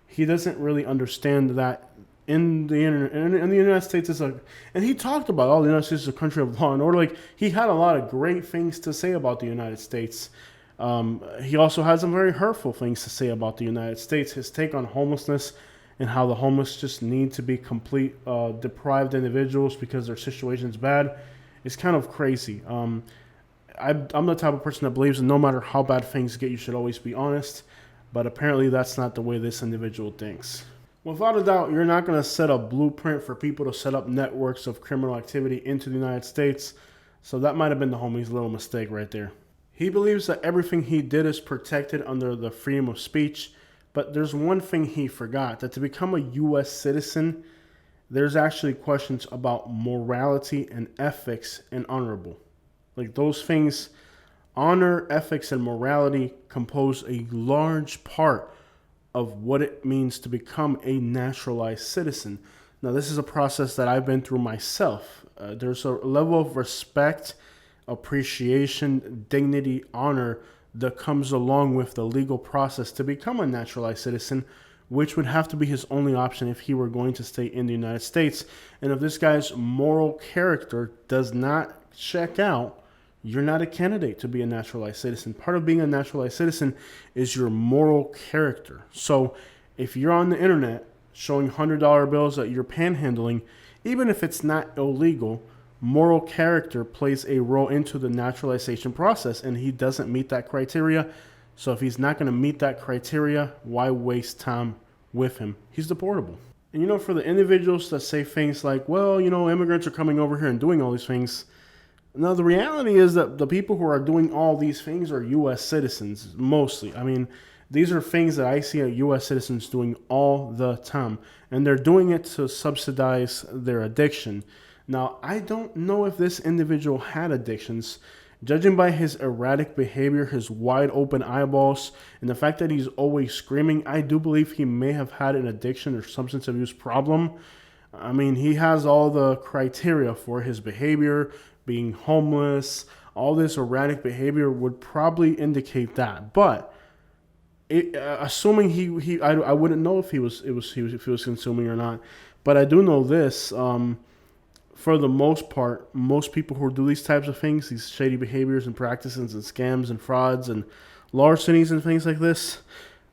He doesn't really understand that in the United States is a, and he talked about, the United States is a country of law and order. Like, he had a lot of great things to say about the United States. He also had some very hurtful things to say about the United States. His take on homelessness and how the homeless just need to be complete deprived individuals because their situation is bad is kind of crazy. I'm the type of person that believes that no matter how bad things get, you should always be honest. But apparently that's not the way this individual thinks. Without a doubt, you're not going to set a blueprint for people to set up networks of criminal activity into the United States. So that might have been the homie's little mistake right there. He believes that everything he did is protected under the freedom of speech. But there's one thing he forgot, that to become a U.S. citizen, there's actually questions about morality and ethics and honorable. Like, those things, honor, ethics, and morality compose a large part of what it means to become a naturalized citizen. Now, this is a process that I've been through myself. There's a level of respect, appreciation, dignity, honor that comes along with the legal process to become a naturalized citizen, which would have to be his only option if he were going to stay in the United States. And if this guy's moral character does not check out, you're not a candidate to be a naturalized citizen. Part of being a naturalized citizen is your moral character. So if you're on the internet showing $100 bills that you're panhandling, even if it's not illegal, moral character plays a role into the naturalization process, and he doesn't meet that criteria. So if he's not going to meet that criteria, why waste time with him? He's deportable. And for the individuals that say things like, well, immigrants are coming over here and doing all these things. Now, the reality is that the people who are doing all these things are U.S. citizens, mostly. I mean, these are things that I see U.S. citizens doing all the time, and they're doing it to subsidize their addiction. Now, I don't know if this individual had addictions. Judging by his erratic behavior, his wide open eyeballs, and the fact that he's always screaming, I do believe he may have had an addiction or substance abuse problem. I mean, he has all the criteria for his behavior, being homeless, all this erratic behavior would probably indicate that. But assuming I wouldn't know if he was consuming or not. But I do know this. For the most part, most people who do these types of things, these shady behaviors and practices and scams and frauds and larcenies and things like this,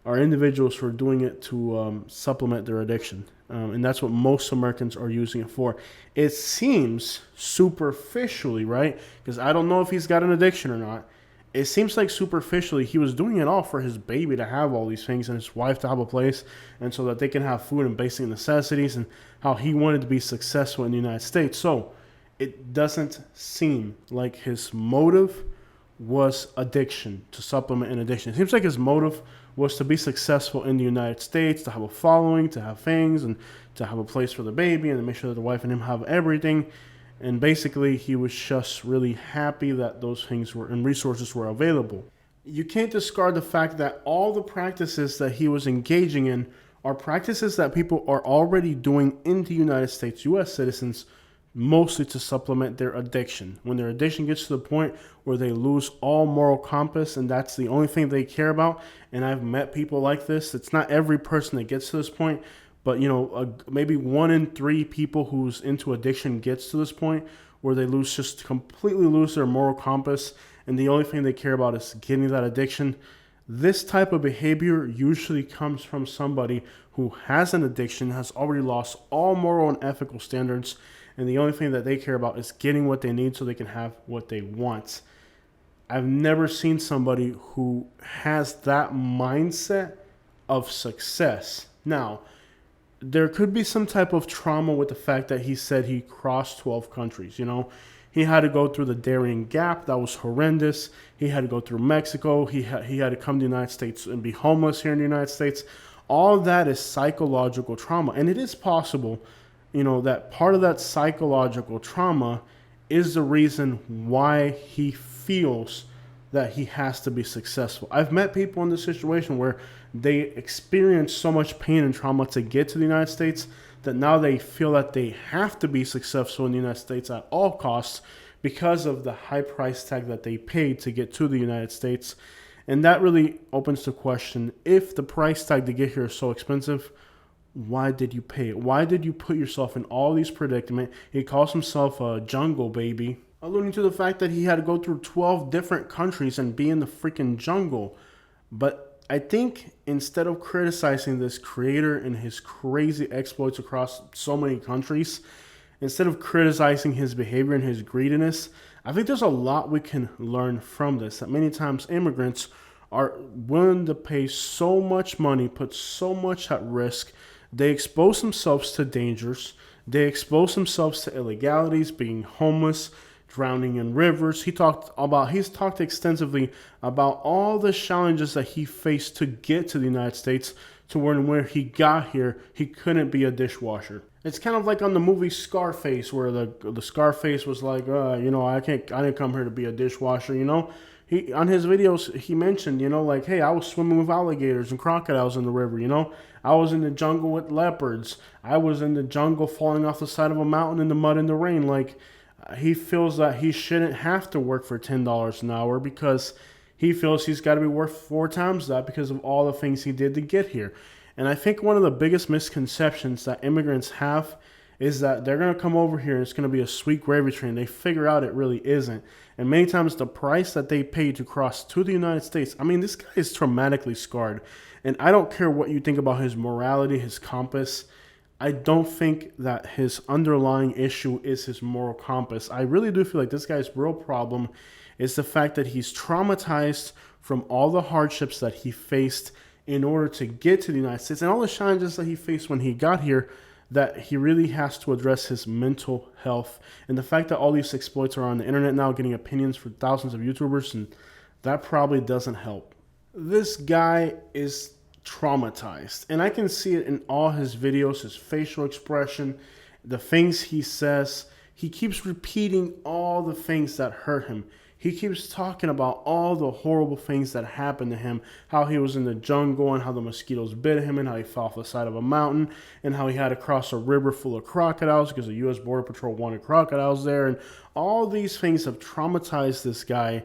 are individuals who are doing it to supplement their addiction. And that's what most Americans are using it for. It seems superficially, right? Because I don't know if he's got an addiction or not. It seems like superficially he was doing it all for his baby to have all these things and his wife to have a place, and so that they can have food and basic necessities, and how he wanted to be successful in the United States. So it doesn't seem like his motive was addiction, to supplement an addiction. It seems like his motive was to be successful in the United States, to have a following, to have things, and to have a place for the baby, and to make sure that the wife and him have everything. And basically, he was just really happy that those things were and resources were available. You can't discard the fact that all the practices that he was engaging in are practices that people are already doing in the United States, U.S. citizens, mostly to supplement their addiction. When their addiction gets to the point where they lose all moral compass and that's the only thing they care about, and I've met people like this. It's not every person that gets to this point, but maybe 1 in 3 people who's into addiction gets to this point where they completely lose their moral compass, and the only thing they care about is getting that addiction. This type of behavior usually comes from somebody who has an addiction, has already lost all moral and ethical standards, and the only thing that they care about is getting what they need so they can have what they want. I've never seen somebody who has that mindset of success. Now, there could be some type of trauma with the fact that he said he crossed 12 countries. He had to go through the Darien Gap. That was horrendous. He had to go through Mexico. He had to come to the United States and be homeless here in the United States. All of that is psychological trauma. And it is possible, that part of that psychological trauma is the reason why he feels that he has to be successful. I've met people in this situation where they experience so much pain and trauma to get to the United States that now they feel that they have to be successful in the United States at all costs because of the high price tag that they paid to get to the United States. And that really opens the question, if the price tag to get here is so expensive, why did you pay it? Why did you put yourself in all these predicament? He calls himself a jungle baby, alluding to the fact that he had to go through 12 different countries and be in the freaking jungle. But I think instead of criticizing this creator and his crazy exploits across so many countries, instead of criticizing his behavior and his greediness, I think there's a lot we can learn from this. That many times immigrants are willing to pay so much money, put so much at risk. They expose themselves to dangers. They expose themselves to illegalities, being homeless, drowning in rivers. He's talked extensively about all the challenges that he faced to get to the United States, to where he got here, he couldn't be a dishwasher. It's kind of like on the movie Scarface, where the Scarface was like, I didn't come here to be a dishwasher, He, on his videos, he mentioned, like, hey, I was swimming with alligators and crocodiles in the river, I was in the jungle with leopards. I was in the jungle falling off the side of a mountain in the mud in the rain. Like, he feels that he shouldn't have to work for $10 an hour because he feels he's got to be worth 4 times that because of all the things he did to get here. And I think one of the biggest misconceptions that immigrants have is that they're going to come over here and it's going to be a sweet gravy train. They figure out it really isn't. And many times the price that they pay to cross to the United States, I mean, this guy is traumatically scarred. And I don't care what you think about his morality, his compass. I don't think that his underlying issue is his moral compass. I really do feel like this guy's real problem is the fact that he's traumatized from all the hardships that he faced in order to get to the United States and all the challenges that he faced when he got here, that he really has to address his mental health. And the fact that all these exploits are on the internet now, getting opinions for thousands of YouTubers, and that probably doesn't help. This guy is traumatized, and I can see it in all his videos, his facial expression, the things he says. He keeps repeating all the things that hurt him. He keeps talking about all the horrible things that happened to him, how he was in the jungle and how the mosquitoes bit him and how he fell off the side of a mountain and how he had to cross a river full of crocodiles because the U.S. Border Patrol wanted crocodiles there. And all these things have traumatized this guy.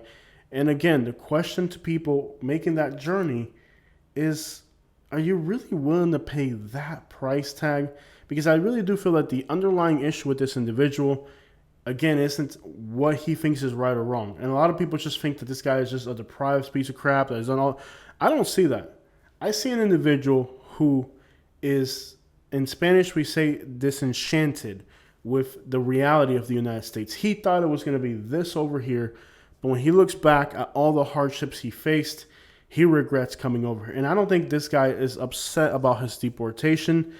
And again, the question to people making that journey is, are you really willing to pay that price tag? Because I really do feel that the underlying issue with this individual, again, isn't what he thinks is right or wrong. And a lot of people just think that this guy is just a deprived piece of crap that has done all. I don't see that. I see an individual who is, in Spanish we say, disenchanted with the reality of the United States. He thought it was going to be this over here, but when he looks back at all the hardships he faced, he regrets coming over here. And I don't think this guy is upset about his deportation.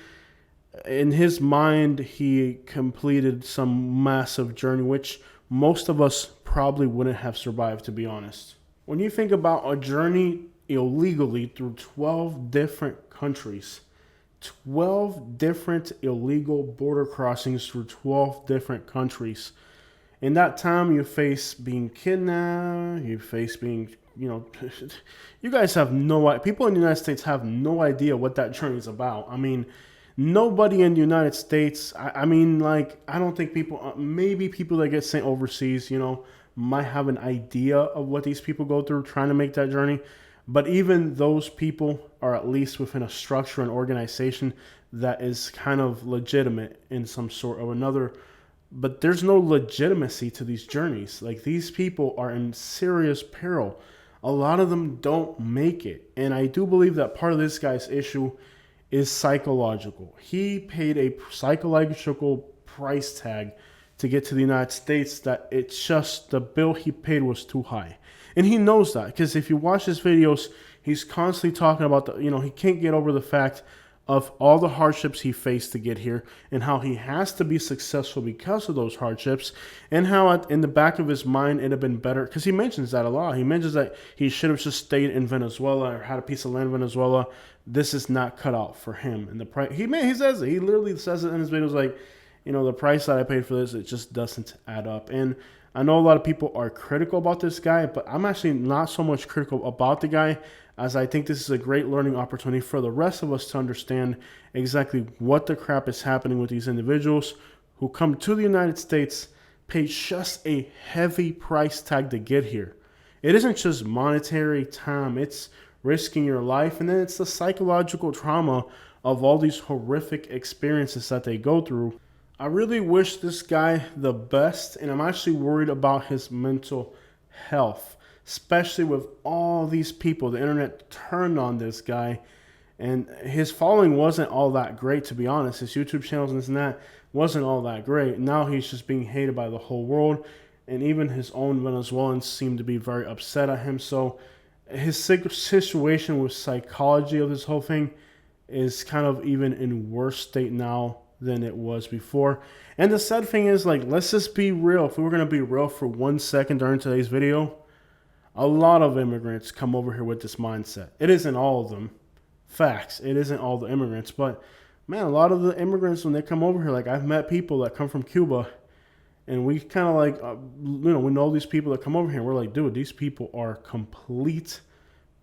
In his mind, he completed some massive journey, which most of us probably wouldn't have survived, to be honest. When you think about a journey illegally through 12 different countries, 12 different illegal border crossings through 12 different countries, in that time you face being kidnapped, you face being, you guys have no idea. People in the United States have no idea what that journey is about. I mean, nobody in the United States, I don't think people, maybe people that get sent overseas, might have an idea of what these people go through trying to make that journey. But even those people are at least within a structure and organization that is kind of legitimate in some sort or another. But there's no legitimacy to these journeys. Like, these people are in serious peril. A lot of them don't make it. And I do believe that part of this guy's issue is psychological. He paid a psychological price tag to get to the United States that it's just the bill he paid was too high. And he knows that, because if you watch his videos, he's constantly talking about he can't get over the fact of all the hardships he faced to get here and how he has to be successful because of those hardships, and how in the back of his mind it'd have been better, because he mentions that a lot. He mentions that he should have just stayed in Venezuela or had a piece of land in Venezuela. This is not cut out for him. And the price, he says it. He literally says it in his videos, like, the price that I paid for this, it just doesn't add up. And I know a lot of people are critical about this guy, but I'm actually not so much critical about the guy, as I think this is a great learning opportunity for the rest of us to understand exactly what the crap is happening with these individuals who come to the United States paid just a heavy price tag to get here. It isn't just monetary time, it's risking your life, and then it's the psychological trauma of all these horrific experiences that they go through. I really wish this guy the best, and I'm actually worried about his mental health, especially with all these people. The internet turned on this guy, and his following wasn't all that great, to be honest. His YouTube channels and this and that wasn't all that great. Now he's just being hated by the whole world, and even his own Venezuelans seem to be very upset at him. So his situation with psychology of this whole thing is kind of even in worse state now than it was before. And the sad thing is, like, let's just be real. If we were going to be real for 1 second during today's video, a lot of immigrants come over here with this mindset. It isn't all of them. Facts. It isn't all the immigrants. But, man, a lot of the immigrants, when they come over here, like, I've met people that come from Cuba, and we kind of like, we know these people that come over here, and we're like, dude, these people are complete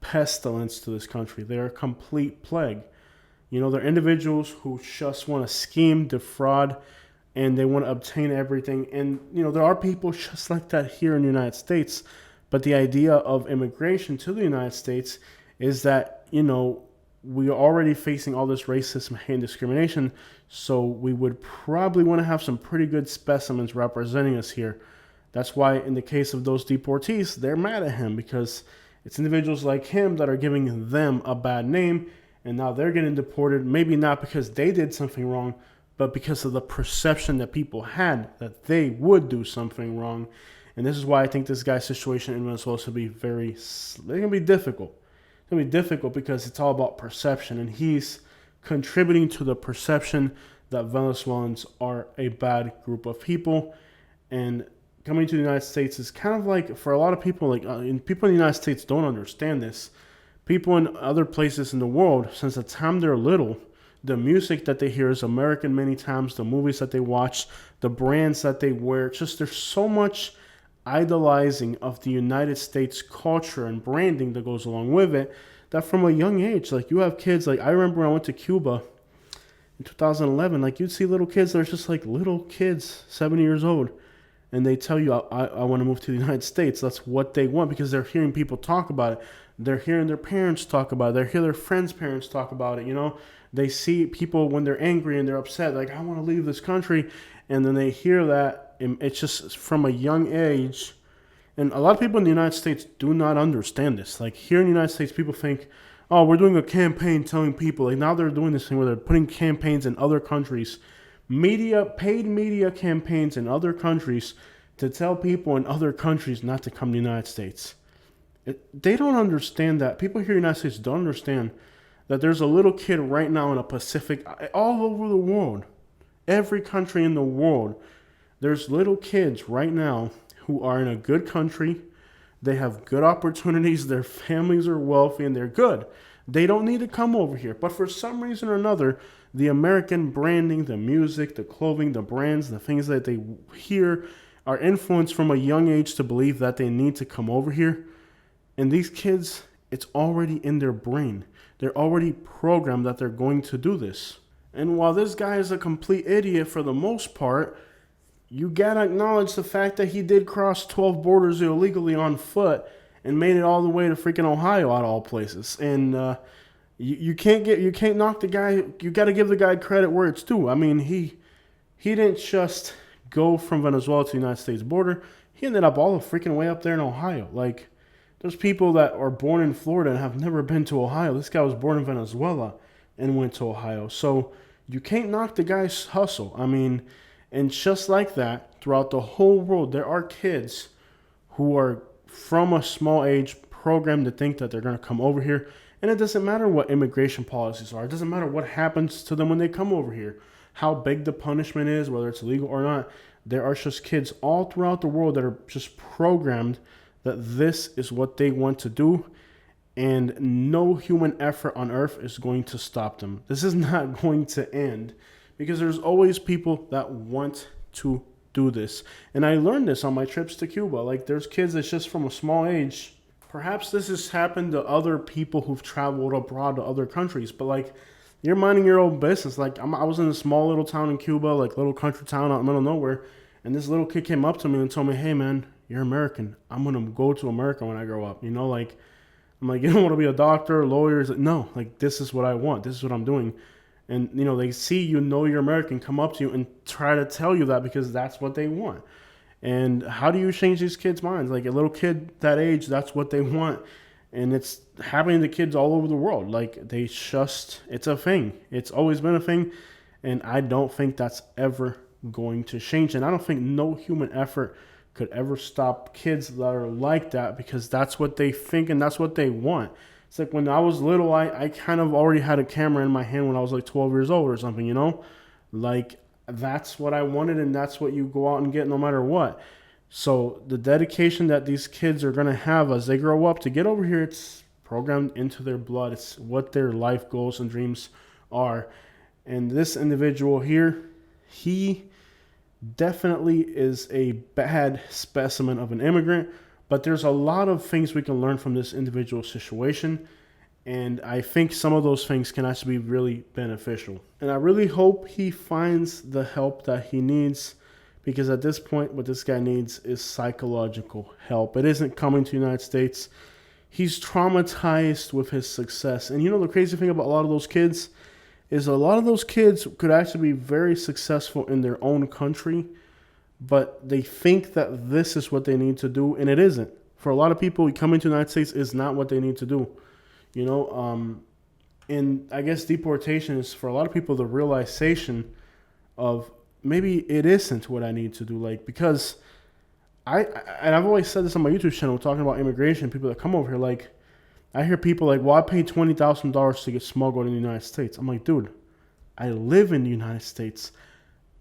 pestilence to this country. They are a complete plague. They're individuals who just want to scheme, defraud, and they want to obtain everything. And, there are people just like that here in the United States. But the idea of immigration to the United States is that, we are already facing all this racism, hate, and discrimination. So we would probably want to have some pretty good specimens representing us here. That's why in the case of those deportees, they're mad at him, because it's individuals like him that are giving them a bad name. And now they're getting deported, maybe not because they did something wrong, but because of the perception that people had that they would do something wrong. And this is why I think this guy's situation in Venezuela is going to be difficult. It's going to be difficult because it's all about perception. And he's contributing to the perception that Venezuelans are a bad group of people. And coming to the United States is kind of like, for a lot of people, people in the United States don't understand this. People in other places in the world, since the time they're little, the music that they hear is American many times, the movies that they watch, the brands that they wear, just there's so much idolizing of the United States culture and branding that goes along with it, that from a young age, like, you have kids, like, I remember when I went to Cuba in 2011, like, you'd see little kids that are just like little kids, 7 years old, and they tell you, I want to move to the United States. That's what they want, because they're hearing people talk about it. They're hearing their parents talk about it. They hear their friends' parents talk about it, They see people when they're angry and they're upset, like, I want to leave this country. And then they hear that. It's just from a young age. And a lot of people in the United States do not understand this. Like, here in the United States, people think, oh, we're doing a campaign telling people. Like, now they're doing this thing where they're putting campaigns in other countries, paid media campaigns in other countries to tell people in other countries not to come to the United States. They don't understand that. People here in the United States don't understand that there's a little kid right now in a Pacific, all over the world, every country in the world, there's little kids right now who are in a good country. They have good opportunities. Their families are wealthy and they're good. They don't need to come over here. But for some reason or another, the American branding, the music, the clothing, the brands, the things that they hear are influenced from a young age to believe that they need to come over here. And these kids, it's already in their brain. They're already programmed that they're going to do this. And while this guy is a complete idiot for the most part, you gotta acknowledge the fact that he did cross 12 borders illegally on foot and made it all the way to freaking Ohio, out of all places. And you can't knock the guy. You gotta give the guy credit where it's due. I mean, he didn't just go from Venezuela to the United States border. He ended up all the freaking way up there in Ohio. Like, there's people that are born in Florida and have never been to Ohio. This guy was born in Venezuela and went to Ohio. So you can't knock the guy's hustle. I mean, and just like that, throughout the whole world, there are kids who are from a small age programmed to think that they're going to come over here. And it doesn't matter what immigration policies are. It doesn't matter what happens to them when they come over here, how big the punishment is, whether it's legal or not. There are just kids all throughout the world that are just programmed that this is what they want to do. And no human effort on earth is going to stop them. This is not going to end, because there's always people that want to do this. And I learned this on my trips to Cuba. Like, there's kids that's just from a small age. Perhaps this has happened to other people who've traveled abroad to other countries, but like, you're minding your own business. Like, I was in a small little town in Cuba, like little country town out in the middle of nowhere, And this little kid came up to me and told me, "Hey man, you're American. I'm gonna go to America when I grow up." Like I'm like, "You don't want to be a doctor, lawyer?" He's like, "No, like this is what I want. This is what I'm doing." And they see you're American, come up to you and try to tell you that because that's what they want. And how do you change these kids' minds? Like a little kid that age, that's what they want. And it's happening to kids all over the world. Like it's a thing. It's always been a thing. And I don't think that's ever going to change. And I don't think no human effort could ever stop kids that are like that, because that's what they think and that's what they want. It's like when I was little, I kind of already had a camera in my hand when I was like 12 years old or something. Like that's what I wanted, and that's what you go out and get no matter what. So the dedication that these kids are going to have as they grow up to get over here, it's programmed into their blood. It's what their life goals and dreams are. And this individual here, he definitely is a bad specimen of an immigrant, but there's a lot of things we can learn from this individual situation. And I think some of those things can actually be really beneficial. And I really hope he finds the help that he needs, because at this point, what this guy needs is psychological help. It isn't coming to the United States. He's traumatized with his success. And the crazy thing about a lot of those kids is a lot of those kids could actually be very successful in their own country, but they think that this is what they need to do, and it isn't. For a lot of people, coming to the United States is not what they need to do. And I guess deportation is, for a lot of people, the realization of maybe it isn't what I need to do. Like, because I've always said this on my YouTube channel, talking about immigration, people that come over here, like, I hear people like, well, I paid $20,000 to get smuggled in the United States. I'm like, dude, I live in the United States.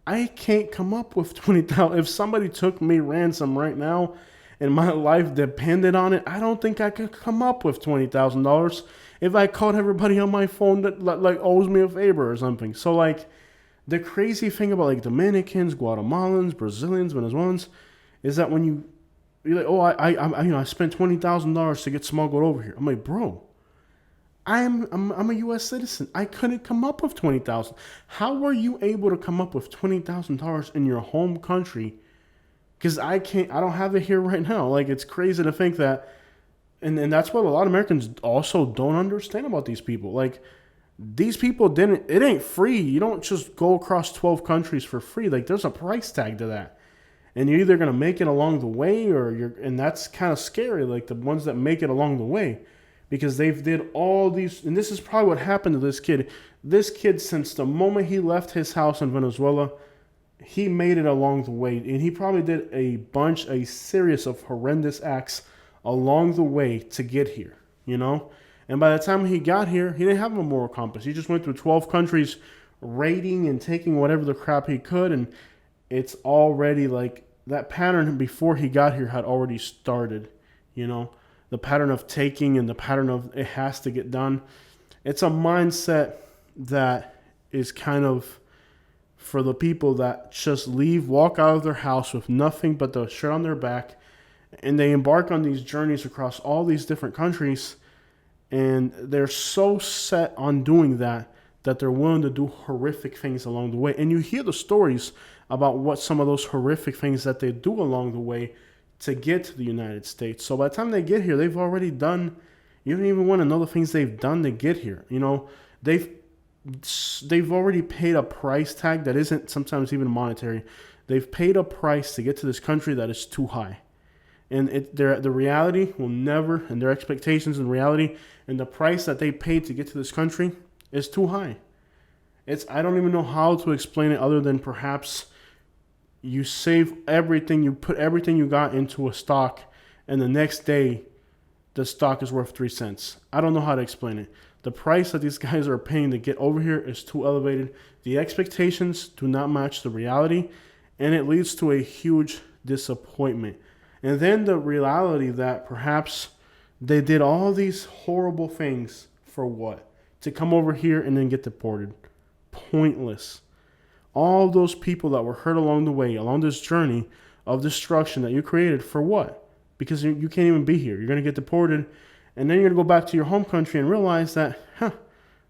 I can't come up with $20,000. If somebody took me ransom right now and my life depended on it, I don't think I could come up with $20,000 if I called everybody on my phone that like owes me a favor or something. So like, the crazy thing about like Dominicans, Guatemalans, Brazilians, Venezuelans is that when you're like, oh, I spent $20,000 to get smuggled over here. I'm like, bro, I'm a U.S. citizen. I couldn't come up with $20,000. How were you able to come up with $20,000 in your home country? Because I don't have it here right now. Like, it's crazy to think that, and that's what a lot of Americans also don't understand about these people. Like, these people it ain't free. You don't just go across 12 countries for free. Like, there's a price tag to that. And you're either going to make it along the way and that's kind of scary. Like, the ones that make it along the way, because they've did all these, and this is probably what happened to this kid. This kid, since the moment he left his house in Venezuela, he made it along the way. And he probably did a series of horrendous acts along the way to get here, And by the time he got here, he didn't have a moral compass. He just went through 12 countries raiding and taking whatever the crap he could. And it's already like that pattern before he got here had already started, the pattern of taking and the pattern of it has to get done. It's a mindset that is kind of for the people that just walk out of their house with nothing but the shirt on their back, and they embark on these journeys across all these different countries, and they're so set on doing that they're willing to do horrific things along the way. And you hear the stories about what some of those horrific things that they do along the way to get to the United States. So by the time they get here, they've already done, you don't even want to know the things they've done to get here. They've already paid a price tag that isn't sometimes even monetary. They've paid a price to get to this country that is too high. And the reality will never, and their expectations and reality and the price that they paid to get to this country is too high. I don't even know how to explain it other than perhaps you save everything, you put everything you got into a stock, and the next day the stock is worth 3 cents. I don't know how to explain it. The price that these guys are paying to get over here is too elevated. The expectations do not match the reality, and it leads to a huge disappointment. And then the reality that perhaps they did all these horrible things for what? To come over here and then get deported. Pointless. All those people that were hurt along the way, along this journey of destruction that you created, for what? Because you can't even be here. You're going to get deported, and then you're going to go back to your home country and realize that,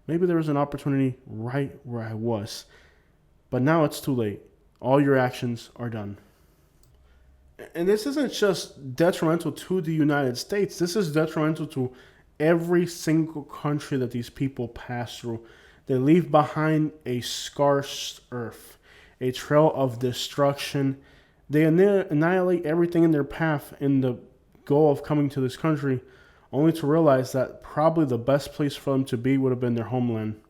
maybe there was an opportunity right where I was. But now it's too late. All your actions are done. And this isn't just detrimental to the United States. This is detrimental to every single country that these people pass through. They leave behind a scarce earth, a trail of destruction. They annihilate everything in their path in the goal of coming to this country, only to realize that probably the best place for them to be would have been their homeland.